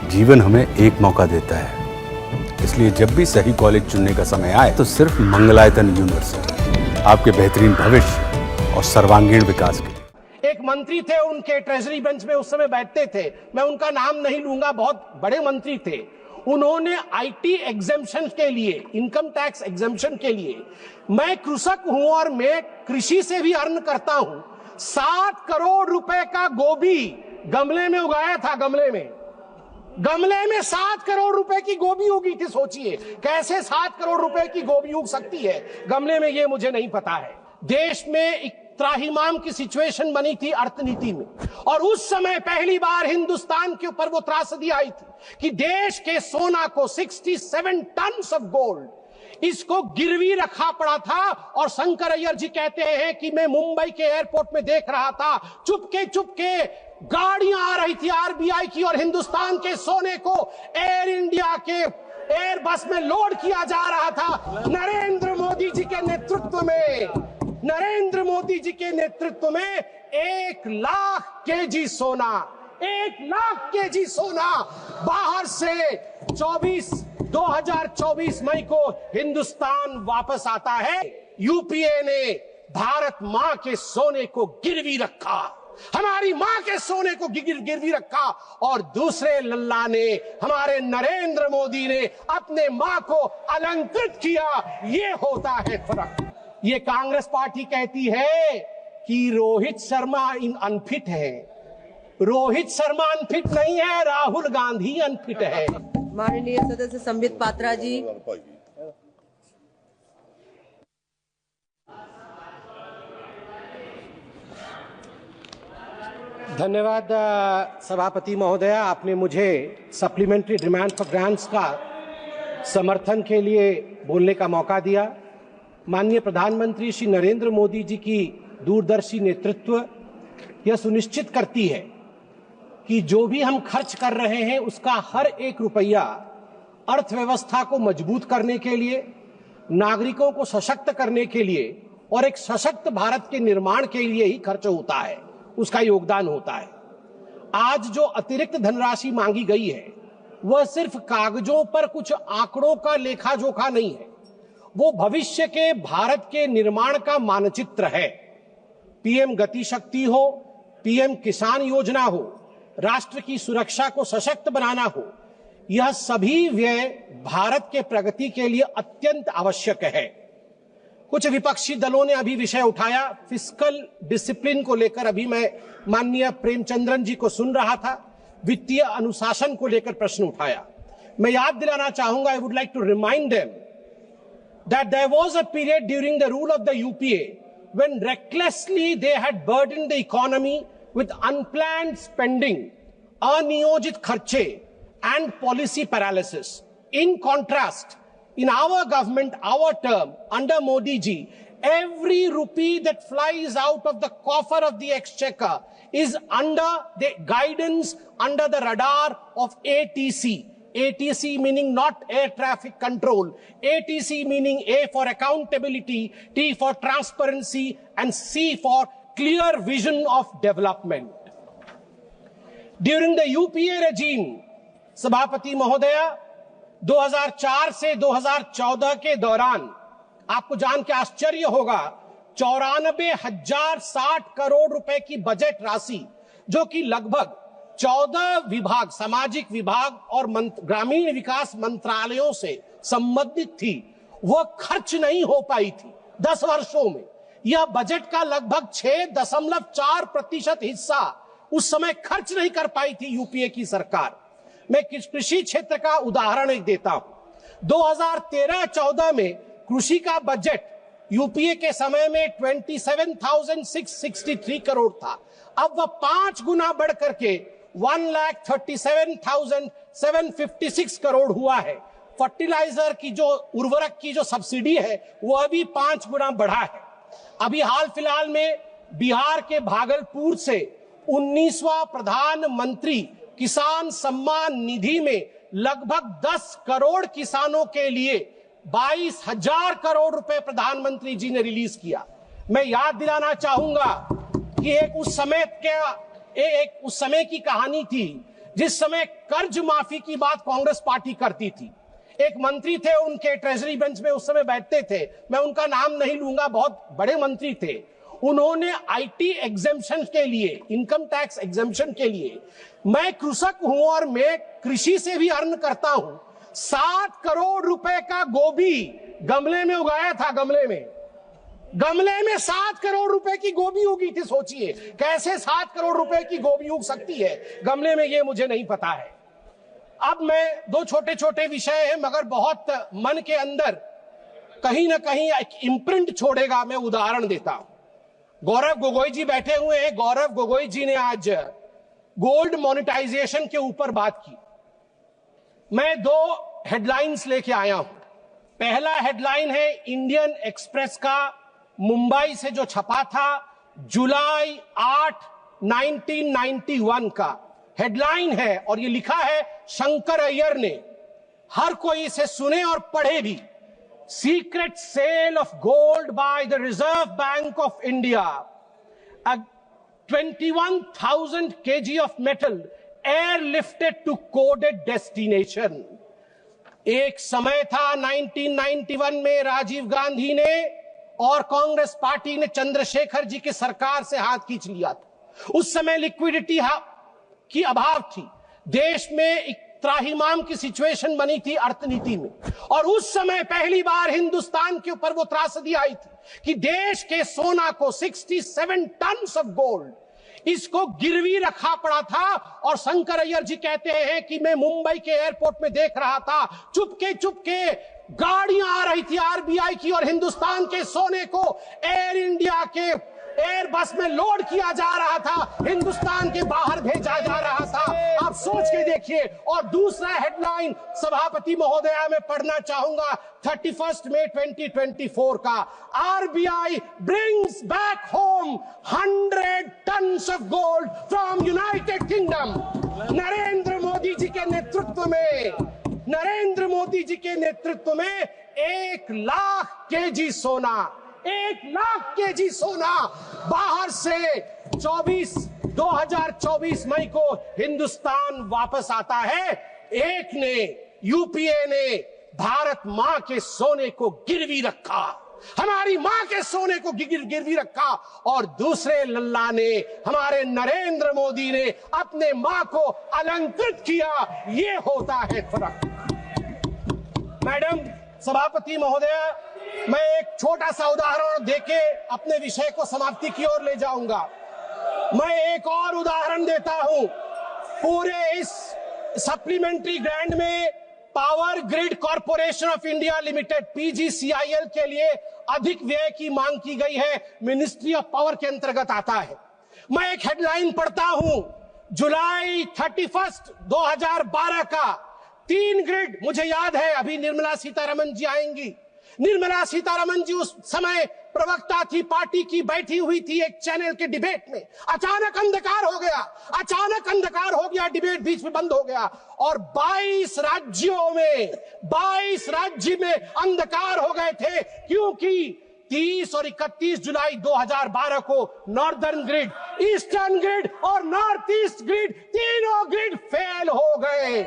जीवन हमें एक मौका देता है, इसलिए जब भी सही कॉलेज चुनने का समय आए तो सिर्फ मंगलायतन यूनिवर्सिटी आपके बेहतरीन भविष्य और सर्वांगीण विकास के लिए। एक मंत्री थे, उनके ट्रेजरी बेंच में उस समय बैठते थे, मैं उनका नाम नहीं लूंगा, बहुत बड़े मंत्री थे। उन्होंने आईटी एग्जेम्पशन के लिए, इनकम टैक्स एग्जेम्पशन के लिए, मैं कृषक हूं और मैं कृषि से भी अर्न करता हूं, 7 करोड़ रुपए का गोभी गमले में उगाया था। गमले में 7 करोड़ रुपए की गोभी उगी थी। सोचिए कैसे 7 करोड़ रुपए की गोभी उग सकती है गमले में, ये मुझे नहीं पता है। देश में एक त्राहिमाम की सिचुएशन बनी थी अर्थनीति में, और उस समय पहली बार हिंदुस्तान के ऊपर वो त्रासदी आई थी कि देश के सोना को 67 टन ऑफ गोल्ड, इसको गिरवी रखा पड़ा था। और शंकर अय्यर जी कहते हैं कि मैं मुंबई के एयरपोर्ट में देख रहा था, चुपके गाड़ियां आ रही थी आरबीआई की, और हिंदुस्तान के सोने को एयर इंडिया के एयर बस में लोड किया जा रहा था। नरेंद्र मोदी जी के नेतृत्व में 1 लाख केजी सोना, 1 लाख केजी सोना बाहर से 2024 मई को हिंदुस्तान वापस आता है। यूपीए ने भारत मां के सोने को गिरवी रखा, हमारी मां के सोने को गिरवी रखा, और दूसरे लल्ला ने, हमारे नरेंद्र मोदी ने अपने मां को अलंकृत किया। ये होता है फर्क। ये कांग्रेस पार्टी कहती है कि रोहित शर्मा अनफिट है। रोहित शर्मा अनफिट नहीं है, राहुल गांधी अनफिट है। माननीय सदस्य संबित पात्रा जी। धन्यवाद सभापति महोदया, आपने मुझे सप्लीमेंट्री डिमांड फॉर ग्रांट्स का समर्थन के लिए बोलने का मौका दिया। माननीय प्रधानमंत्री श्री नरेंद्र मोदी जी की दूरदर्शी नेतृत्व यह सुनिश्चित करती है कि जो भी हम खर्च कर रहे हैं उसका हर एक रुपया अर्थव्यवस्था को मजबूत करने के लिए, नागरिकों को सशक्त करने के लिए और एक सशक्त भारत के निर्माण के लिए ही खर्च होता है, उसका योगदान होता है। आज जो अतिरिक्त धनराशि मांगी गई है वह सिर्फ कागजों पर कुछ आंकड़ों का लेखा जोखा नहीं है, वो भविष्य के भारत के निर्माण का मानचित्र है। पीएम गति शक्ति हो, पीएम किसान योजना हो, राष्ट्र की सुरक्षा को सशक्त बनाना हो, यह सभी व्यय भारत के प्रगति के लिए अत्यंत आवश्यक है। कुछ विपक्षी दलों ने अभी विषय उठाया, फिस्कल डिसिप्लिन को लेकर। अभी मैं माननीय प्रेमचंद्रन जी को सुन रहा था, वित्तीय अनुशासन को लेकर प्रश्न उठाया। मैं याद दिलाना चाहूंगा, I would like to remind them that there was a period during the rule of the UPA when recklessly they had burdened the economy with unplanned spending, अनियोजित खर्चे and policy paralysis. In contrast, in our government, our term under Modi ji, every rupee that flies out of the coffer of the exchequer is under the guidance, under the radar of ATC. ATC meaning not air traffic control, ATC meaning A for accountability, T for transparency, and C for clear vision of development. During the UPA regime, सभापति महोदया, 2004 से 2014 के दौरान आपको जान के आश्चर्य होगा, 94,060 करोड़ रुपए की बजट राशि, जो कि लगभग 14 विभाग, सामाजिक विभाग और ग्रामीण विकास मंत्रालयों से संबंधित थी, वह खर्च नहीं हो पाई थी 10 वर्षों में। यह बजट का लगभग 6.4% हिस्सा उस समय खर्च नहीं कर पाई थी यूपीए की सरकार। मैं कृषि क्षेत्र का उदाहरण एक देता हूं। 2013-14 में कृषि का बजट यूपीए के समय में 27,663 करोड़ था। अब वह 5 गुना बढ़ करके 1,37,756 करोड़ हुआ है। फर्टिलाइजर की जो उर्वरक की जो सब्सिडी है वह भी 5 गुना बढ़ा है। अभी हाल फिलहाल में बिहार के भागलपुर से 19वां प्रधानमंत्री किसान सम्मान निधि में लगभग 10 करोड़ किसानों के लिए 22,000 करोड़ रुपए प्रधानमंत्री जी ने रिलीज किया। मैं याद दिलाना चाहूंगा कि एक उस समय की कहानी थी जिस समय कर्ज माफी की बात कांग्रेस पार्टी करती थी, एक मंत्री थे, उनके ट्रेजरी बेंच में उस समय बैठते थे, मैं उनका नाम नहीं लूंगा, बहुत बड़े मंत्री थे। उन्होंने आईटी एग्जेम्पशन के लिए, इनकम टैक्स एग्जेम्पशन के लिए, मैं कृषक हूं और मैं कृषि से भी अर्न करता हूं, 7 करोड़ रुपए का गोभी गमले में उगाया था। गमले में 7 करोड़ रुपए की गोभी उगी थी। सोचिए कैसे 7 करोड़ रुपए की गोभी उग सकती है गमले में, ये मुझे नहीं पता है। अब मैं 2 छोटे छोटे विषय हैं मगर बहुत मन के अंदर कहीं ना कहीं एक इम्प्रिंट छोड़ेगा, मैं उदाहरण देता हूं। गौरव गोगोई जी बैठे हुए हैं। गौरव गोगोई जी ने आज गोल्ड मोनेटाइजेशन के ऊपर बात की। मैं 2 हेडलाइंस लेके आया हूं। पहला हेडलाइन है इंडियन एक्सप्रेस का, मुंबई से जो छपा था, जुलाई 8, 1991 का हेडलाइन है और ये लिखा है शंकर अय्यर ने। हर कोई इसे सुने और पढ़े भी। Secret sale of gold by the Reserve Bank of India, 21,000 kg of metal airlifted to coded destination. एक समय था 1991 में राजीव गांधी ने और कांग्रेस पार्टी ने चंद्रशेखर जी की सरकार से हाथ खींच लिया था। उस समय लिक्विडिटी की अभाव थी, देश में एक त्राहिमाम की सिचुएशन बनी थी अर्थनीति में, और उस समय पहली बार हिंदुस्तान के ऊपर वो त्रासदी आई थी कि देश के सोना को 67 टन ऑफ गोल्ड, इसको गिरवी रखा पड़ा था। और शंकर अय्यर जी कहते हैं कि मैं मुंबई के एयरपोर्ट में देख रहा था, चुपके गाड़ियां आ रही थी आरबीआई की और हिंदुस्तान के सोने को एयर इंडिया के एयर बस में लोड किया जा रहा था, हिंदुस्तान के बाहर भेजा जा रहा था। आप सोच के देखिए। और दूसरा हेडलाइन सभापति महोदया में पढ़ना चाहूंगा 31 मई 2024 का, RBI brings back home 100 tonnes of gold from United Kingdom. Narendra Modi ji के नेतृत्व में 1 लाख केजी सोना, 1 लाख केजी सोना बाहर से 2024 मई को हिंदुस्तान वापस आता है। एक ने, यूपीए ने भारत मां के सोने को गिरवी रखा, हमारी मां के सोने को गिरवी रखा, और दूसरे लल्ला ने, हमारे नरेंद्र मोदी ने अपने मां को अलंकृत किया। ये होता है फर्क। मैडम सभापति महोदया, मैं एक छोटा सा उदाहरण देके अपने विषय को समाप्ति की ओर ले जाऊंगा। मैं एक और उदाहरण देता हूं। पूरे इस सप्लीमेंट्री ग्रांट में power grid corporation of India limited PGCIL के लिए अधिक व्यय की मांग की गई है, मिनिस्ट्री ऑफ पावर के अंतर्गत आता है। मैं एक हेडलाइन पढ़ता हूं, जुलाई 31, 2012 का 3 ग्रिड, मुझे याद है अभी निर्मला सीतारमन जी आएंगी। निर्मला सीतारमन जी उस समय प्रवक्ता थी, पार्टी की, बैठी हुई थी एक चैनल के डिबेट में। अचानक अंधकार हो गया, डिबेट बीच में बंद हो गया और 22 राज्य में अंधकार हो गए थे, क्योंकि 30 और 31 जुलाई 2012 को नॉर्दर्न ग्रिड, ईस्टर्न ग्रिड और नॉर्थ ईस्ट ग्रिड, तीनों ग्रिड फेल हो गए।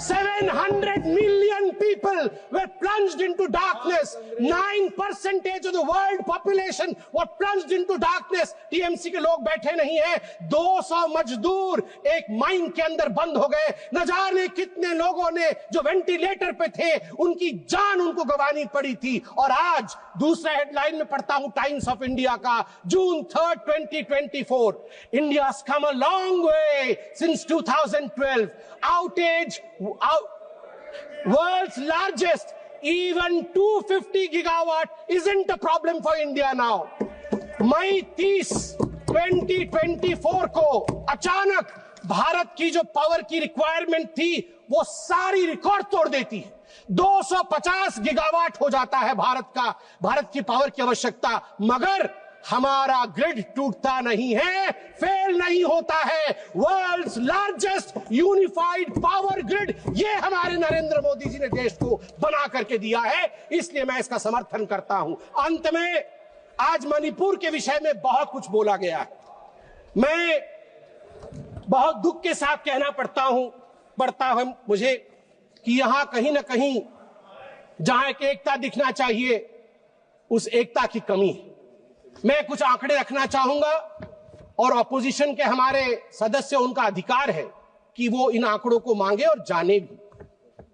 700 million people were plunged into darkness. 9% of the world population were plunged into darkness. TMC के लोग बैठे नहीं हैं। 200 मजदूर एक माइन के अंदर बंद हो गए। न जाने कितने लोगों ने जो वेंटिलेटर पे थे, उनकी जान उनको गंवानी पड़ी थी। और आज दूसरा हेडलाइन में पढ़ता हूं टाइम्स ऑफ इंडिया का, जून 3, 2024, India's come a long way since 2012. Outage, world's largest, even 250 gigawatt isn't a problem for India now. मई 30, 2024 को अचानक भारत की जो पावर की रिक्वायरमेंट थी वो सारी रिकॉर्ड तोड़ देती है। 250 गीगावाट हो जाता है भारत की पावर की आवश्यकता, मगर हमारा ग्रिड टूटता नहीं है, फेल नहीं होता है। World's largest unified power grid, ये हमारे नरेंद्र मोदी जी ने देश को बना करके दिया है, इसलिए मैं इसका समर्थन करता हूं। अंत में, आज मणिपुर के विषय में बहुत कुछ बोला गया है। मैं बहुत दुख के साथ कहना पड़ता है मुझे कि यहां कहीं ना कहीं जहां एक एकता दिखना चाहिए उस एकता की कमी है। मैं कुछ आंकड़े रखना चाहूंगा और ऑपोजिशन के हमारे सदस्य, उनका अधिकार है कि वो इन आंकड़ों को मांगे और जाने भी,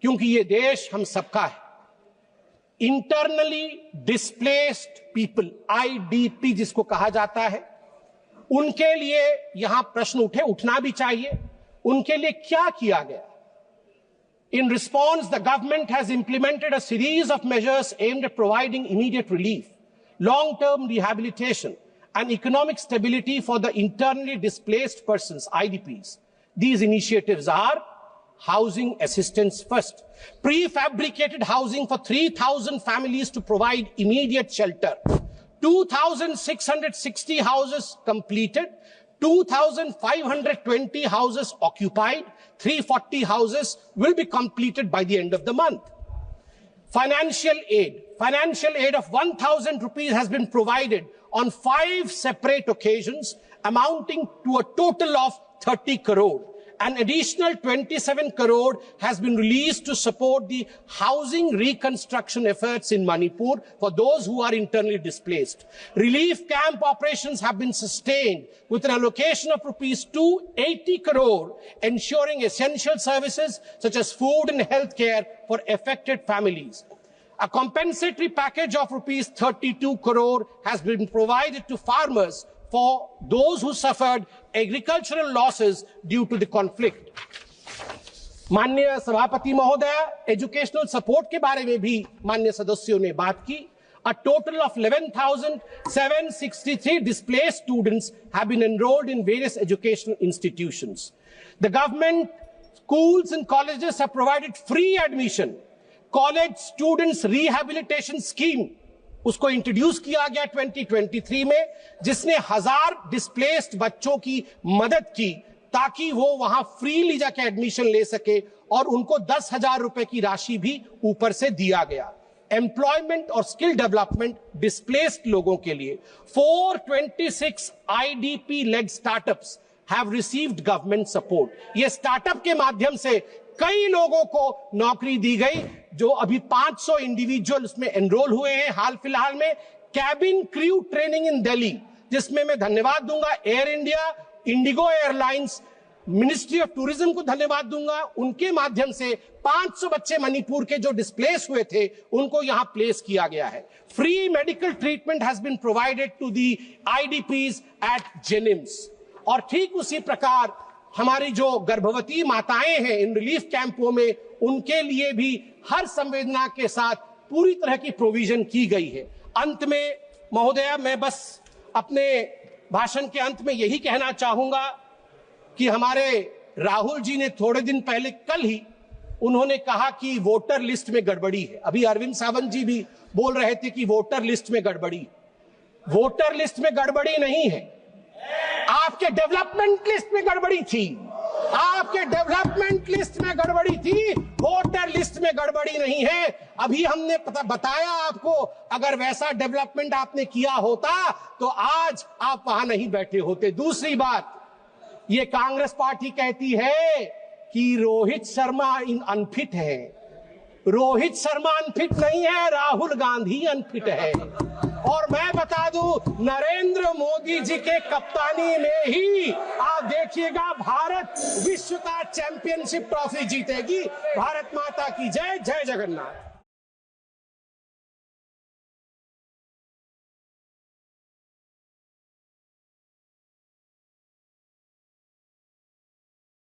क्योंकि ये देश हम सबका है। इंटरनली डिस्प्लेस्ड पीपल, IDP जिसको कहा जाता है, उनके लिए यहां प्रश्न उठना भी चाहिए। उनके लिए क्या किया गया? In response, the government has implemented a series of measures aimed at providing immediate relief, long-term rehabilitation, and economic stability for the internally displaced persons, IDPs. These initiatives are housing assistance first, prefabricated housing for 3,000 families to provide immediate shelter, 2,660 houses completed, 2,520 houses occupied, 340 houses will be completed by the end of the month. Financial aid of 1,000 rupees has been provided on 5 separate occasions, amounting to a total of 30 crore. An additional 27 crore has been released to support the housing reconstruction efforts in Manipur for those who are internally displaced. Relief camp operations have been sustained with an allocation of rupees 280 crore, ensuring essential services such as food and healthcare for affected families. A compensatory package of rupees 32 crore has been provided to farmers for those who suffered agricultural losses due to the conflict. माननीय सभापति महोदय, educational support के बारे में भी माननीय सदस्यों ने बात की। A total of 11,763 displaced students have been enrolled in various educational institutions. The government, schools and colleges have provided free admission. College Students Rehabilitation Scheme उसको इंट्रोड्यूस किया गया 2023 में, जिसने 1000 डिस्प्लेस्ड बच्चों की मदद की ताकि वो वहां फ्रीली जाके एडमिशन ले सके, और उनको 10,000 रुपए की राशि भी ऊपर से दिया गया। एम्प्लॉयमेंट और स्किल डेवलपमेंट डिस्प्लेस्ड लोगों के लिए 426 IDP led startups have received government support. ये स्टार्टअप के माध्यम से कई लोगों को नौकरी दी गई, जो अभी 500 इंडिविजुअल उसमें एनरोल हुए हैं हाल फिलहाल में। Cabin crew training in Delhi, जिसमें मैं धन्यवाद दूंगा air India, Indigo airlines, ministry of tourism को धन्यवाद दूंगा। उनके माध्यम से 500 बच्चे मणिपुर के जो डिस्प्लेस हुए थे उनको यहां प्लेस किया गया है। Free medical treatment has been provided to the IDPs at जेनिम्स। और ठीक उसी प्रकार हमारी जो गर्भवती माताएं हैं इन रिलीफ कैंपों में, उनके लिए भी हर संवेदना के साथ पूरी तरह की प्रोविजन की गई है। अंत में महोदय, मैं बस अपने भाषण के अंत में यही कहना चाहूंगा कि हमारे राहुल जी ने थोड़े दिन पहले, कल ही उन्होंने कहा कि वोटर लिस्ट में गड़बड़ी है। अभी अरविंद सावंत जी भी बोल रहे थे कि वोटर लिस्ट में गड़बड़ी। वोटर लिस्ट में गड़बड़ी नहीं है, आपके डेवलपमेंट लिस्ट में गड़बड़ी थी। आपके डेवलपमेंट लिस्ट में गड़बड़ी थी, वोटर लिस्ट में गड़बड़ी नहीं है। अभी हमने बताया आपको, अगर वैसा डेवलपमेंट आपने किया होता तो आज आप वहां नहीं बैठे होते। दूसरी बात, ये कांग्रेस पार्टी कहती है कि रोहित शर्मा अनफिट है। रोहित शर्मा अनफिट नहीं है, राहुल गांधी अनफिट है। और मैं बता दूं, नरेंद्र मोदी जी के कप्तानी में ही आप देखिएगा भारत विश्व का चैंपियनशिप ट्रॉफी जीतेगी। भारत माता की जय, जय जगन्नाथ।